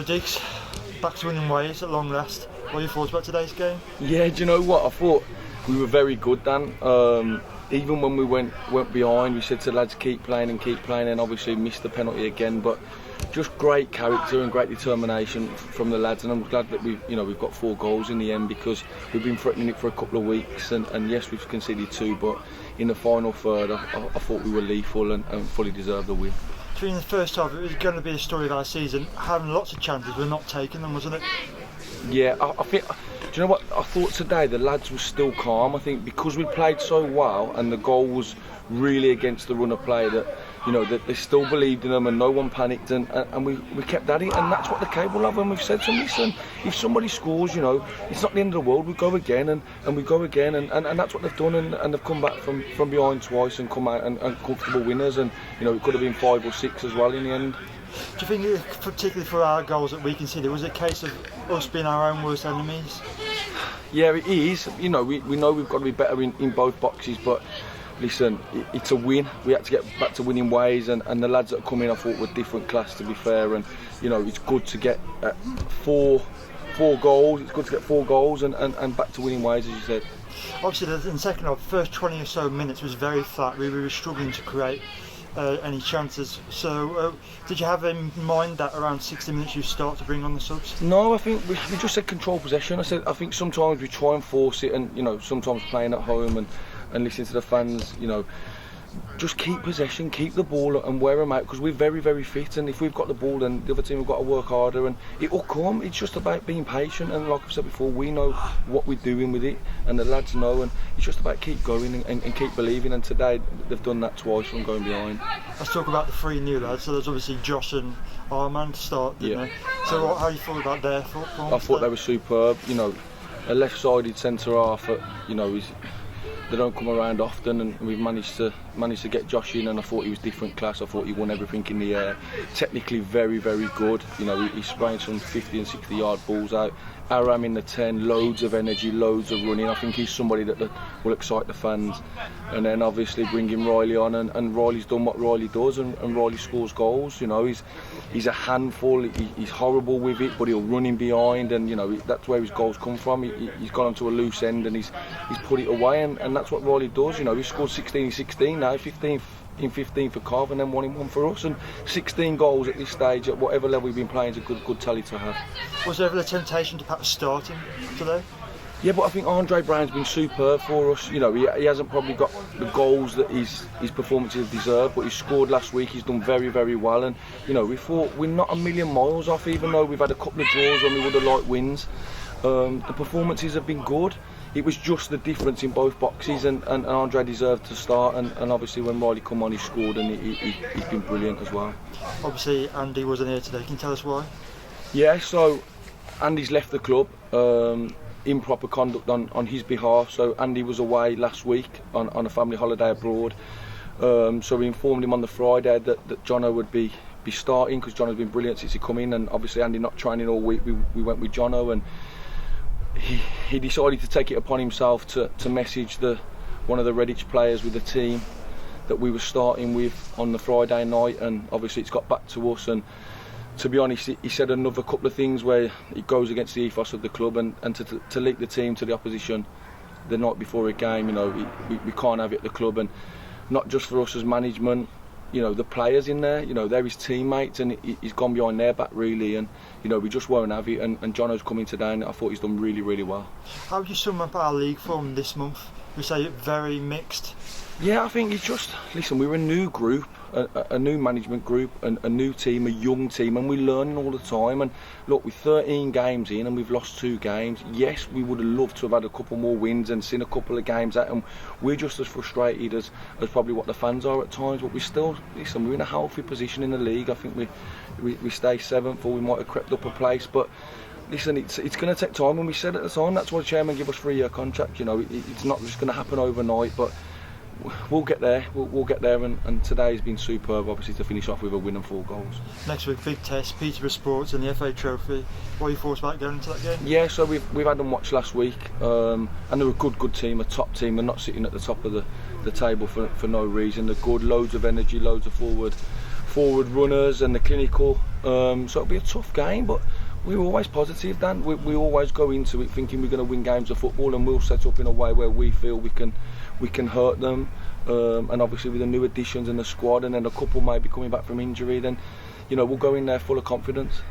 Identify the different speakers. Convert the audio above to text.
Speaker 1: Diggs, back to winning ways at long last. What are your thoughts about today's game?
Speaker 2: Yeah, do you know what? I thought we were very good, Dan. Even when we went behind, we said to the lads keep playing, and obviously missed the penalty again. But just great character and great determination from the lads, and I'm glad that we've got 4 goals in the end, because we've been threatening it for a couple of weeks, and yes, we've conceded 2, but in the final third, I thought we were lethal and fully deserved the win.
Speaker 1: During the first half, it was going to be a story of our season, having lots of chances, we're not taking them, wasn't it?
Speaker 2: Yeah, I think. Do you know what? I thought today the lads were still calm. I think because we played so well and the goal was really against the run of play, that they still believed in them and no one panicked, and we kept at it, and that's what they're capable of. And we've said to them, listen, if somebody scores, it's not the end of the world. We go again and we go again, and that's what they've done, and they've come back from behind twice and come out and comfortable winners, and it could have been 5 or 6 as well in the end.
Speaker 1: Do you think, particularly for our goals that we conceded, was it a case of us being our own worst enemies?
Speaker 2: Yeah, it is. We know we've got to be better in both boxes, but listen, it's a win. We had to get back to winning ways, and the lads that come in, I thought, were different class, to be fair. And it's good to get 4 goals. It's good to get 4 goals and back to winning ways, as you said.
Speaker 1: Obviously, in the second half, the first 20 or so minutes was very flat. We were struggling to create any chances. So, did you have in mind that around 60 minutes you start to bring on the subs?
Speaker 2: No, I think we just said control possession. I think sometimes we try and force it, and sometimes playing at home and listening to the fans, just keep possession, keep the ball and wear them out, because we're very, very fit, and if we've got the ball, then the other team have got to work harder, and it will come. It's just about being patient, and like I've said before, we know what we're doing with it, and the lads know, and it's just about keep going and keep believing, and today they've done that twice from going behind.
Speaker 1: Let's talk about the 3 new lads. So there's obviously Josh and Armand to start, didn't they? So how you thought about their performance?
Speaker 2: I thought they were superb. A left-sided centre half, they don't come around often, and we've managed to get Josh in, and I thought he was different class. I thought he won everything in the air. Technically very, very good. He spraying some 50 and 60 yard balls out. Aram in the 10, loads of energy, loads of running. I think he's somebody that will excite the fans. And then obviously bringing Riley on, and Riley's done what Riley does, and Riley scores goals. He's a handful. He's horrible with it, but he'll run in behind, and that's where his goals come from. He's gone onto a loose end and he's put it away, and that's what Riley does. He scored 16 in 16 now, 15 in 15 for Cov, and then 1 in 1 for us, and 16 goals at this stage at whatever level we've been playing is a good tally to have.
Speaker 1: Was there ever the temptation to perhaps start him today?
Speaker 2: Yeah, but I think Andre Brown's been superb for us. He hasn't probably got the goals that his performances deserve, but he scored last week. He's done very, very well, and we thought we're not a million miles off, even though we've had a couple of draws when we would have liked wins. The performances have been good. It was just the difference in both boxes, and Andre deserved to start, and obviously when Riley come on, he scored, and he's been brilliant as well.
Speaker 1: Obviously Andy wasn't here today. Can you tell us why?
Speaker 2: Yeah, so Andy's left the club. Improper conduct on his behalf. So Andy was away last week on a family holiday abroad. So we informed him on the Friday that Jono would be starting, because Jono's been brilliant since he come in, and obviously Andy not training all week. We went with Jono, and he decided to take it upon himself to message one of the Redditch players with the team that we were starting with on the Friday night, and obviously it's got back to us, and to be honest, he said another couple of things where it goes against the ethos of the club, and to leak the team to the opposition the night before a game, we can't have it at the club, and not just for us as management, the players in there, they're his teammates, and he's gone behind their back really, and we just won't have it, and Jono's coming today, and I thought he's done really, really well.
Speaker 1: How would you sum up our league form this month? We say very mixed.
Speaker 2: Yeah, I think it's just, listen, we're a new group, a new management group, a new team, a young team, and we're learning all the time. And look, we're 13 games in and we've lost 2 games. Yes, we would have loved to have had a couple more wins and seen a couple of games out, and we're just as frustrated as probably what the fans are at times, but we still, listen, we're in a healthy position in the league. I think we stay 7th, or we might have crept up a place, but listen, it's going to take time, and we said at the time, that's why the chairman gave us 3-year contract. It's not just going to happen overnight, but we'll get there. We'll get there, and today's been superb, obviously, to finish off with a win and 4 goals.
Speaker 1: Next week, big test, Peterborough Sports and the FA Trophy. What are your thoughts about going into that game?
Speaker 2: Yeah, so we've had them watch last week, and they're a good team, a top team. They're not sitting at the top of the table for no reason. They're good, loads of energy, loads of forward forward runners and the clinical. So it'll be a tough game, but we're always positive, Dan. We always go into it thinking we're going to win games of football, and we'll set up in a way where we feel we can hurt them. And obviously with the new additions in the squad, and then a couple maybe coming back from injury, then we'll go in there full of confidence.